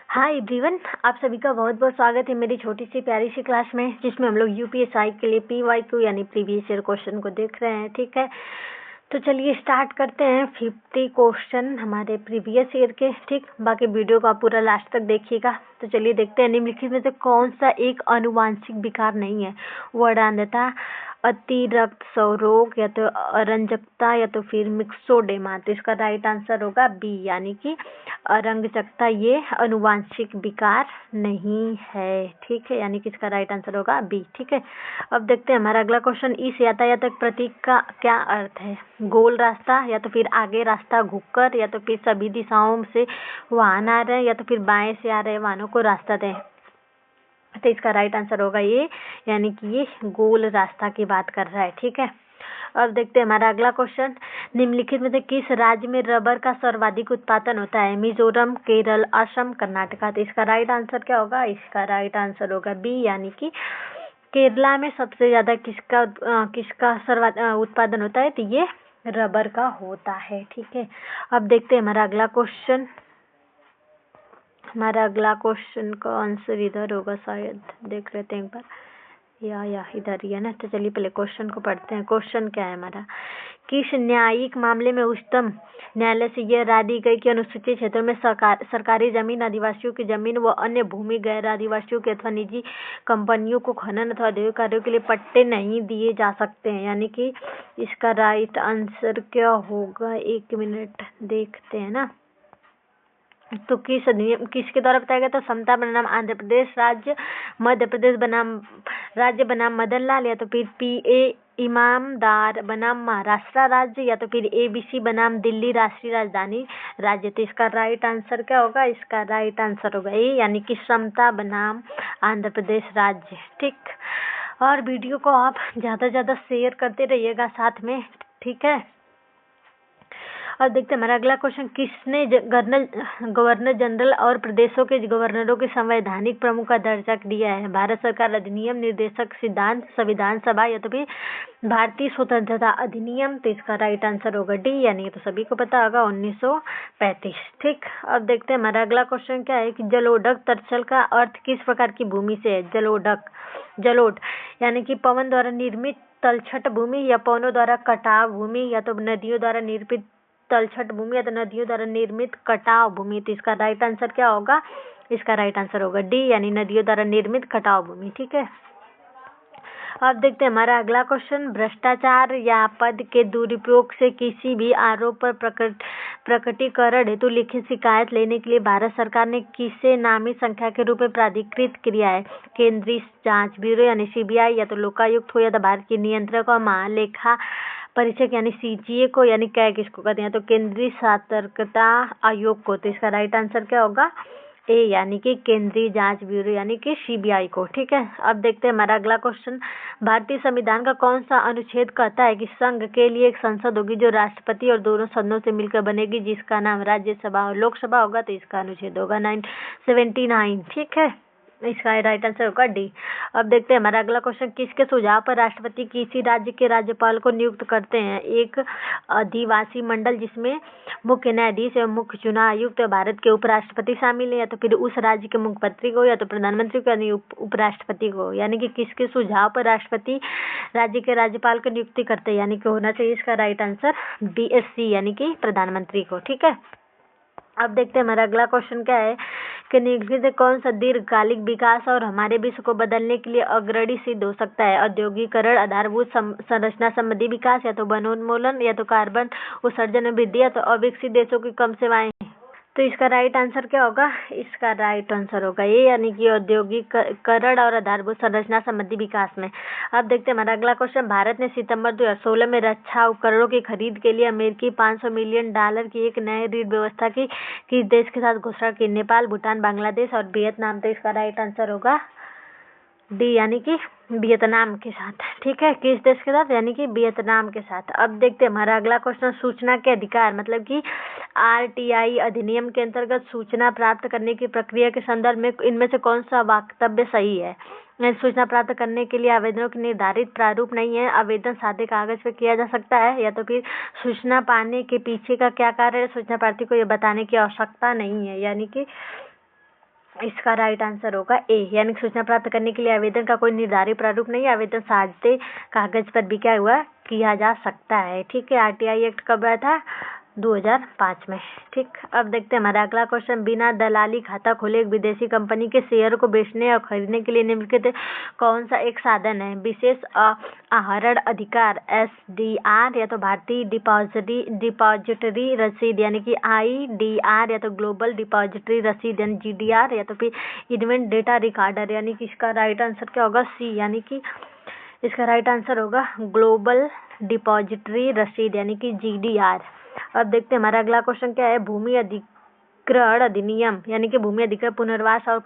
Hi everyone, आप सभी का बहुत बहुत स्वागत है मेरी छोटी सी प्यारी सी क्लास में, जिसमें हम लोग यूपीएसआई के लिए PYQ यानी प्रीवियस ईयर क्वेश्चन को देख रहे हैं। ठीक है, तो चलिए स्टार्ट करते हैं। 50 क्वेश्चन हमारे प्रीवियस ईयर के। ठीक, बाकी वीडियो को आप पूरा लास्ट तक देखिएगा। तो चलिए देखते हैं, निम्नलिखित में से कौन सा एक आनुवांशिक विकार नहीं है? वर्णांधता, अतिरक्त स्वरोग, या तो अरंजकता, या तो फिर मिक्सोडेमा। तो इसका राइट आंसर होगा बी, यानी कि अरंजकता ये अनुवांशिक विकार नहीं है। ठीक है, यानी कि इसका राइट आंसर होगा बी। ठीक है, अब देखते हैं हमारा अगला क्वेश्चन। इस यातायात प्रतीक का क्या अर्थ है? गोल रास्ता, या तो फिर आगे रास्ता घुककर, या तो फिर सभी दिशाओं से वाहन आ रहे हैं, या तो फिर बाएं से आ रहे वाहनों को रास्ता दें। तो इसका राइट आंसर होगा ये, यानी कि ये गोल रास्ता की बात कर रहा है। ठीक है, अब देखते हैं हमारा अगला क्वेश्चन। निम्नलिखित में से किस राज्य में रबर का सर्वाधिक उत्पादन होता है? मिजोरम, केरल, असम, कर्नाटका। तो इसका राइट आंसर क्या होगा? इसका राइट आंसर होगा बी, यानी कि केरला में सबसे ज्यादा किसका उत्पादन होता है? तो ये रबर का होता है। ठीक है, अब देखते हैं हमारा अगला क्वेश्चन। हमारा अगला क्वेश्चन का आंसर इधर होगा शायद, देख लेते हैं एक बार। या इधर ही है ना। तो चलिए पहले क्वेश्चन को पढ़ते हैं। क्वेश्चन क्या है हमारा? किस न्यायिक मामले में उच्चतम न्यायालय से यह राय दी गई कि अनुसूचित क्षेत्रों में सरकारी जमीन, आदिवासियों की जमीन व अन्य भूमि गैर आदिवासियों के अथवा निजी कंपनियों को खनन अथवा औद्योगिक कार्यों के लिए पट्टे नहीं दिए जा सकते हैं? यानी कि इसका राइट आंसर क्या होगा? 1 मिनट देखते हैं ना। तो किसके द्वारा बताया गया था? समता बनाम आंध्र प्रदेश राज्य, मध्य प्रदेश बनाम राज्य बनाम मदन लाल, या तो फिर PA इमामदार बनाम महाराष्ट्र राज्य, या तो फिर ABC बनाम दिल्ली राष्ट्रीय राजधानी राज्य। तो इसका राइट आंसर क्या होगा? इसका राइट आंसर होगा ए, यानी कि समता बनाम आंध्र प्रदेश राज्य। ठीक, और वीडियो को आप ज़्यादा से ज़्यादा शेयर करते रहिएगा साथ में। ठीक है, और देखते हैं हमारा अगला क्वेश्चन। किसने गवर्नर जनरल और प्रदेशों के गवर्नरों के संवैधानिक प्रमुख का दर्जा दिया है? भारत सरकार अधिनियम, निर्देशक सिद्धांत, संविधान सभा, या तो फिर भारतीय स्वतंत्रता अधिनियम। तो इसका राइट आंसर होगा डी, यानी कि तो सभी को पता होगा 1935। ठीक, अब देखते हैं हमारा अगला क्वेश्चन क्या है कि जलोढ़ तर्छल का अर्थ किस प्रकार की भूमि से है? जलोढ़ यानी कि पवन द्वारा निर्मित तलछट भूमि, या पवनों द्वारा कटाव भूमि, या तो नदियों द्वारा निर्मित तलछट भूमि, या तो नदियों द्वारा निर्मित कटाव भूमि। तो इसका राइट आंसर क्या होगा? इसका राइट आंसर होगा डी, यानी नदियों द्वारा निर्मित कटाव भूमि। ठीक है, अब देखते हैं हमारा अगला क्वेश्चन। भ्रष्टाचार या पद के दुरुपयोग से किसी भी आरोप पर प्रकटीकरण हेतु लिखित शिकायत लेने के लिए भारत सरकार ने किसे नामी संख्या के रूप में प्राधिकृत किया है? केंद्रीय जांच ब्यूरो यानी CBI, या तो लोकायुक्त हो, या तो भारत की नियंत्रक और महालेखा परीक्षक यानी CGA को, यानी क्या किसको कहते हैं? तो केंद्रीय सतर्कता आयोग को। तो इसका राइट आंसर क्या होगा? ए, यानी कि केंद्रीय जांच ब्यूरो यानी कि CBI को। ठीक है, अब देखते हैं हमारा अगला क्वेश्चन। भारतीय संविधान का कौन सा अनुच्छेद कहता है कि संघ के लिए एक संसद होगी जो राष्ट्रपति और दोनों सदनों से मिलकर बनेगी, जिसका नाम राज्यसभा और लोकसभा होगा? तो इसका अनुच्छेद होगा 979। ठीक है, इसका राइट आंसर होगा डी। अब देखते हैं हमारा अगला क्वेश्चन। किसके सुझाव पर राष्ट्रपति किसी राज्य के राज्यपाल को नियुक्त करते हैं? एक अधिवासी मंडल जिसमें मुख्य न्यायाधीश एवं मुख्य चुनाव आयुक्त, भारत के उपराष्ट्रपति शामिल है, या तो फिर उस राज्य के मुख्यमंत्री को, या तो प्रधानमंत्री को, यानी उपराष्ट्रपति को। यानी कि किसके सुझाव पर राष्ट्रपति राज्य के राज्यपाल को नियुक्ति करते हैं? यानी कि होना चाहिए इसका राइट आंसर BSc, यानी कि प्रधानमंत्री को। ठीक है, अब देखते हैं हमारा अगला क्वेश्चन क्या है कि निम्नलिखित में कौन सा दीर्घकालिक विकास और हमारे विश्व को बदलने के लिए अग्रणी सिद्ध हो सकता है? औद्योगिकरण, आधारभूत संरचना संबंधी विकास, या तो वनोन्मूलन, या तो कार्बन उत्सर्जन में वृद्धि, या तो अविकसित देशों की कम सेवाएं। तो इसका राइट आंसर क्या होगा? इसका राइट आंसर होगा ये, यानी कि औद्योगिकरण और आधारभूत संरचना संबंधी विकास में। अब देखते हैं हमारा अगला क्वेश्चन। भारत ने सितंबर 2016 में रक्षा उपकरणों की खरीद के लिए अमेरिकी $500 मिलियन की एक नए ऋण व्यवस्था की किस देश के साथ घोषणा की? नेपाल, भूटान, बांग्लादेश और वियतनाम। तो इसका राइट आंसर होगा डी, यानी कि वियतनाम के साथ। ठीक है, किस देश के साथ? यानी कि वियतनाम के साथ। अब देखते हैं हमारा अगला क्वेश्चन। सूचना के अधिकार मतलब कि RTI अधिनियम के अंतर्गत सूचना प्राप्त करने की प्रक्रिया के संदर्भ में इनमें से कौन सा वक्तव्य सही है? सूचना प्राप्त करने के लिए आवेदनों की निर्धारित प्रारूप नहीं है, आवेदन सादे कागज पर किया जा सकता है, या तो फिर सूचना पाने के पीछे का क्या कार्य है, सूचना प्रार्थी को यह बताने की आवश्यकता नहीं है। यानी कि इसका राइट आंसर होगा ए, यानी सूचना प्राप्त करने के लिए आवेदन का कोई निर्धारित प्रारूप नहीं, आवेदन सादे कागज पर भी क्या हुआ किया जा सकता है। ठीक है, आरटीआई एक्ट कब आया था? 2005 में। ठीक, अब देखते हैं हमारा अगला क्वेश्चन। बिना दलाली खाता खोले एक विदेशी कंपनी के शेयर को बेचने और खरीदने के लिए निम्नलिखित कौन सा एक साधन है? विशेष आहरण अधिकार SDR, या तो भारतीय डिपॉजिटरी रसीद यानी कि IDR, या तो ग्लोबल डिपॉजिटरी रसीद यानी GDR, या तो फिर इवेंट डेटा रिकॉर्डर। यानी कि इसका राइट आंसर क्या होगा? सी, यानी कि इसका राइट आंसर होगा ग्लोबल डिपॉजिटरी रसीद यानी कि GDR। अब देखते हैं हमारा अगला क्वेश्चन क्या है। भूमि अधिग्रहण अधिनियम यानी कि भूमि अधिग्रहण पुनर्वास और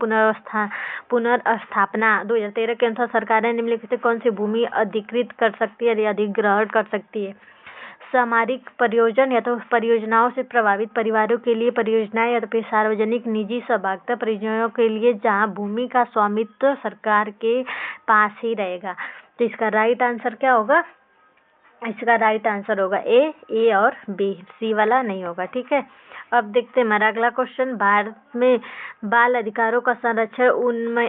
पुनर्स्थापना 2013 के अनुसार सरकार ने निम्नलिखित से कौन सी भूमि अधिकृत कर सकती है या अधिग्रहण कर सकती है? सामरिक परियोजना या तो परियोजनाओं से प्रभावित परिवारों के लिए परियोजनाएं, या तो फिर सार्वजनिक निजी सहभागिता परियोजनाओं के लिए जहां भूमि का स्वामित्व सरकार के पास ही रहेगा। तो इसका राइट आंसर क्या होगा? इसका राइट आंसर होगा ए और बी, सी वाला नहीं होगा। ठीक है, अब देखते हैं हमारा अगला क्वेश्चन। भारत में बाल अधिकारों का संरक्षण,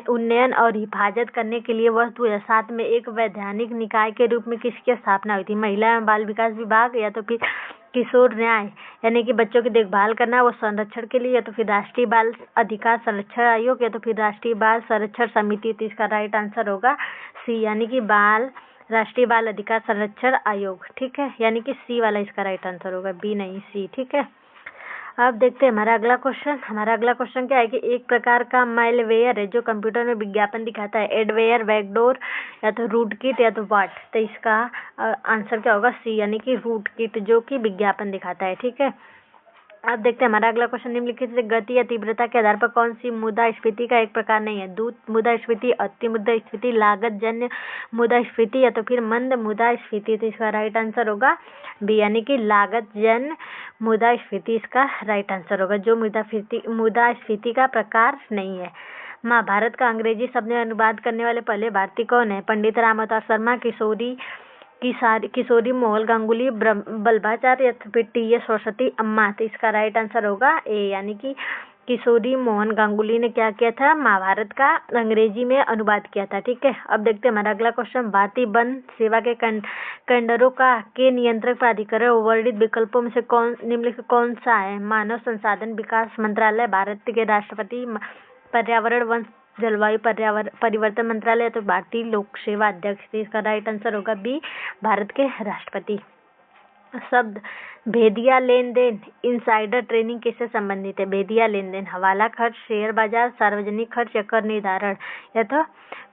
उन्नयन और हिफाजत करने के लिए वर्ष 2007 में एक वैधानिक निकाय के रूप में किसकी स्थापना हुई थी? महिला एवं बाल विकास विभाग, या तो फिर किशोर न्याय यानी कि बच्चों की देखभाल करना वो संरक्षण के लिए, या तो फिर राष्ट्रीय बाल अधिकार संरक्षण आयोग, या तो फिर राष्ट्रीय बाल संरक्षण समिति। तो इसका राइट आंसर होगा सी, यानी कि राष्ट्रीय बाल अधिकार संरक्षण आयोग। ठीक है, यानी कि सी वाला इसका राइट आंसर होगा, बी नहीं सी। ठीक है, अब देखते हैं हमारा अगला क्वेश्चन। हमारा अगला क्वेश्चन क्या है कि एक प्रकार का मैलवेयर है जो कंप्यूटर में विज्ञापन दिखाता है। एडवेयर, बैकडोर, या तो रूटकिट, या तो वाट। तो इसका आंसर क्या होगा? सी, यानी कि रूटकिट जो कि विज्ञापन दिखाता है। ठीक है, अब देखते हैं हमारा अगला क्वेश्चन। निम्नलिखित से गति या तीव्रता के आधार पर कौन सी मुद्रास्फीति का एक प्रकार नहीं है? द्रुत मुद्रास्फीति, अति मुद्रास्फीति, लागत जन्य मुद्रास्फीति, या तो फिर मंद मुद्रास्फीति। तो इसका राइट आंसर होगा बी, यानी कि लागत जन्य मुद्रास्फीति इसका राइट आंसर होगा, जो मुद्रास्फीति का प्रकार नहीं है। महाभारत का अंग्रेजी शब्द में अनुवाद करने वाले पहले भारतीय कौन है? पंडित राम अवतार शर्मा, किशोरी मोहन गांगुली, बल्लभाचार्य, या फिर TS सरस्वती अम्मा। तो इसका राइट आंसर होगा ए, यानी कि किशोरी मोहन गांगुली ने क्या किया था? महाभारत का अंग्रेजी में अनुवाद किया था। ठीक है, अब देखते हैं हमारा अगला क्वेश्चन। भारतीय वन सेवा के टेंडरों के नियंत्रक प्राधिकरण वर्णित विकल्पों में से निम्नलिखित कौन सा है? मानव संसाधन विकास मंत्रालय, भारत के राष्ट्रपति, पर्यावरण वन जलवायु परिवर्तन मंत्रालय, तो भारतीय लोक सेवा अध्यक्ष। इसका राइट आंसर होगा बी, भारत के राष्ट्रपति। शब्द भेदिया लेन देन, इनसाइडर ट्रेडिंग किससे संबंधित है? भेदिया लेन देन हवाला खर्च, शेयर बाजार, सार्वजनिक खर्च, या कर निर्धारण, या तो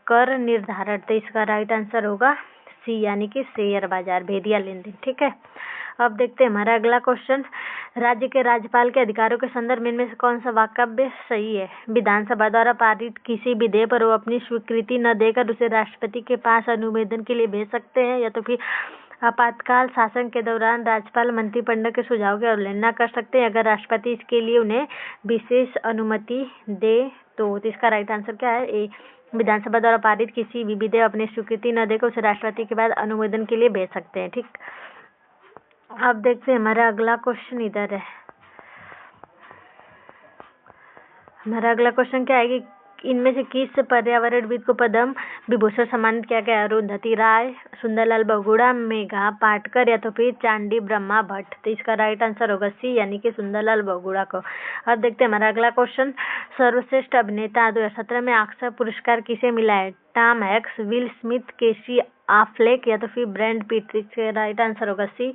कर निर्धारण। तो इसका राइट आंसर होगा सी, यानी कि शेयर बाजार, भेदिया लेन देन। ठीक है, अब देखते हैं हमारा अगला क्वेश्चन। राज्य के राज्यपाल के अधिकारों के संदर्भ में इनमें से कौन सा वाक्य सही है? विधानसभा द्वारा पारित किसी विधेयक पर वो अपनी स्वीकृति न देकर उसे राष्ट्रपति के पास अनुमोदन के लिए भेज सकते हैं, या तो फिर आपातकाल शासन के दौरान राज्यपाल मंत्रिमंडल के सुझाव की अवहेलना कर सकते हैं अगर राष्ट्रपति इसके लिए उन्हें विशेष अनुमति दे तो। इसका राइट आंसर क्या है? ए, विधानसभा द्वारा पारित किसी भी विधेयक अपनी स्वीकृति न देकर उसे राष्ट्रपति के बाद अनुमोदन के लिए भेज सकते हैं। ठीक, अब देखते हैं हमारा अगला क्वेश्चन इधर है। हमारा अगला क्वेश्चन क्या है कि इनमें से किस पर्यावरणविद को पद्म विभूषण सम्मानित किया गया? अरुंधति राय, सुंदरलाल बहुगुणा, मेघा पाटकर, या तो फिर चांडी ब्रह्मा भट्ट। तो इसका राइट आंसर होगा सी, यानी कि सुंदरलाल बहुगुणा को। अब देखते हैं हमारा अगला क्वेश्चन। सर्वश्रेष्ठ अभिनेता 2017 में ऑस्कर पुरस्कार किसे मिला है? टॉम हैंक्स, विल स्मिथ, केसी आफ्लेक, या तो फिर ब्रैड पिट। इसका राइट आंसर होगा सी,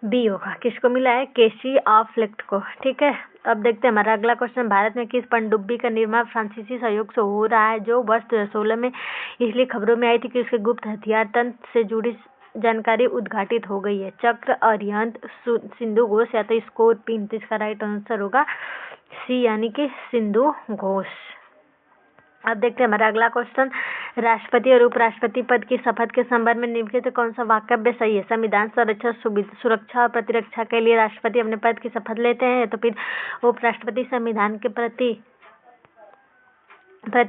बी होगा। किसको मिला है? केसी आफ्लेक को। ठीक है, अब देखते हैं हमारा अगला क्वेश्चन। भारत में किस पनडुब्बी का निर्माण फ्रांसीसी सहयोग से हो रहा है जो वर्ष 2016 में इसलिए खबरों में आई थी कि उसके गुप्त हथियार तंत्र से जुड़ी जानकारी उद्घाटित हो गई है? चक्र, अरिहंत, सिंधु घोष, या तो स्कॉर्पिन। तो इसका राइट आंसर होगा सी, यानी कि सिंधु घोष। अब देखते हैं हमारा अगला क्वेश्चन। राष्ट्रपति और उपराष्ट्रपति पद की शपथ के संबंध में निम्नलिखित कौन सा वाक्य सही है? संविधान सुरक्षा और प्रतिरक्षा के लिए राष्ट्रपति अपने पद की शपथ लेते हैं, तो फिर उपराष्ट्रपति संविधान के प्रति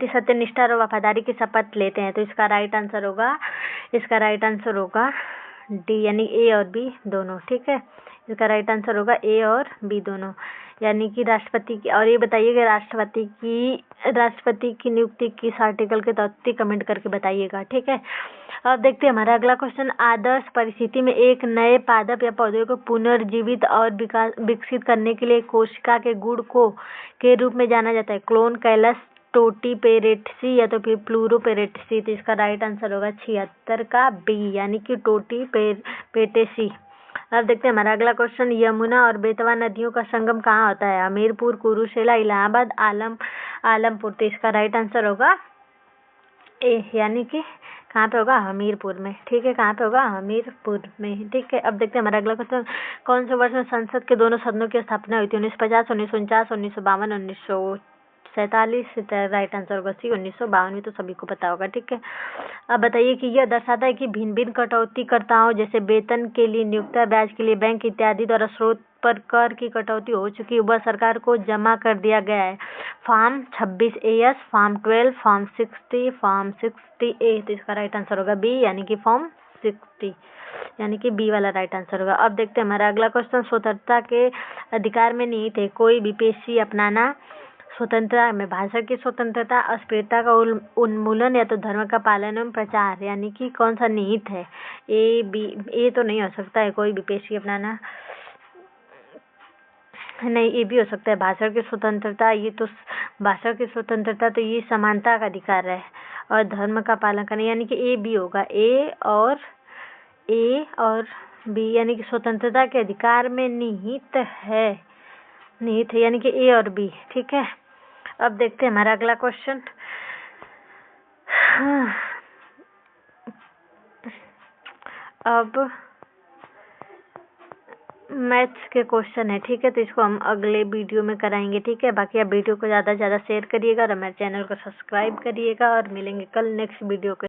सत्यनिष्ठा और वफादारी की शपथ लेते हैं। तो इसका राइट आंसर होगा डी, यानी ए और बी दोनों। ठीक है, इसका राइट आंसर होगा ए और बी दोनों। यानी कि राष्ट्रपति की। और ये बताइएगा राष्ट्रपति की नियुक्ति किस आर्टिकल के तहत, कमेंट करके बताइएगा, ठीक है। अब देखते हैं हमारा अगला क्वेश्चन। आदर्श परिस्थिति में एक नए पादप या पौधे को पुनर्जीवित और विकसित करने के लिए कोशिका के गुण को के रूप में जाना जाता है। क्लोन, कैलस, टोटीपेरेट्सी या तो फिर प्लूरोपेरेट्सी। तो इसका राइट आंसर होगा 76 का बी, यानी कि टोटीपेरेट्सी। अब देखते हैं हमारा अगला क्वेश्चन। यमुना और बेतवा नदियों का संगम कहाँ होता है? हमीरपुर, कुरुक्षेत्र, इलाहाबाद, आलमपुर। तो इसका राइट आंसर होगा ए, यानी कि कहाँ पे होगा? हमीरपुर में, ठीक है। कहाँ पे होगा? हमीरपुर में, ठीक है। अब देखते हैं हमारा अगला क्वेश्चन। कौन से वर्ष में संसद के दोनों सदनों की स्थापना हुई थी? 1950, 1949, 1952, 1947। राइट आंसर होगा सी, 1952 में। तो सभी को पता होगा, ठीक है। अब बताइए कि यह दर्शाता है कि भिन्न भिन्न कटौतीकर्ताओं जैसे वेतन के लिए नियोक्ता, ब्याज के लिए बैंक इत्यादि द्वारा स्रोत पर कर की कटौती हो चुकी, वह सरकार को जमा कर दिया गया है। Form 26AS, form 12, form 60, form 60A। तो इसका राइट आंसर होगा बी, यानी कि फॉर्म 60, यानी कि बी वाला राइट आंसर होगा। अब देखते हैं हमारा अगला क्वेश्चन। स्वतंत्रता के अधिकार में निहित है कोई भी पेशी अपनाना। स्वतंत्रता में भाषा की स्वतंत्रता, अस्पृश्यता का उन्मूलन या तो धर्म का पालन एवं प्रचार, यानी कि कौन सा निहित है? ए, बी। ए तो नहीं हो सकता है कोई भी पेशी अपनाना, नहीं। ये भी हो सकता है भाषा की स्वतंत्रता। ये तो भाषा की स्वतंत्रता तो ये समानता का अधिकार है, और धर्म का पालन करना, यानी कि ए बी होगा। ए और बी, यानी कि स्वतंत्रता के अधिकार में निहित है, यानी कि ए और बी, ठीक है। अब देखते हैं हमारा अगला क्वेश्चन। अब मैथ्स के क्वेश्चन है, ठीक है। तो इसको हम अगले वीडियो में कराएंगे, ठीक है। बाकी आप वीडियो को ज़्यादा से ज़्यादा शेयर करिएगा और हमारे चैनल को सब्सक्राइब करिएगा, और मिलेंगे कल नेक्स्ट वीडियो के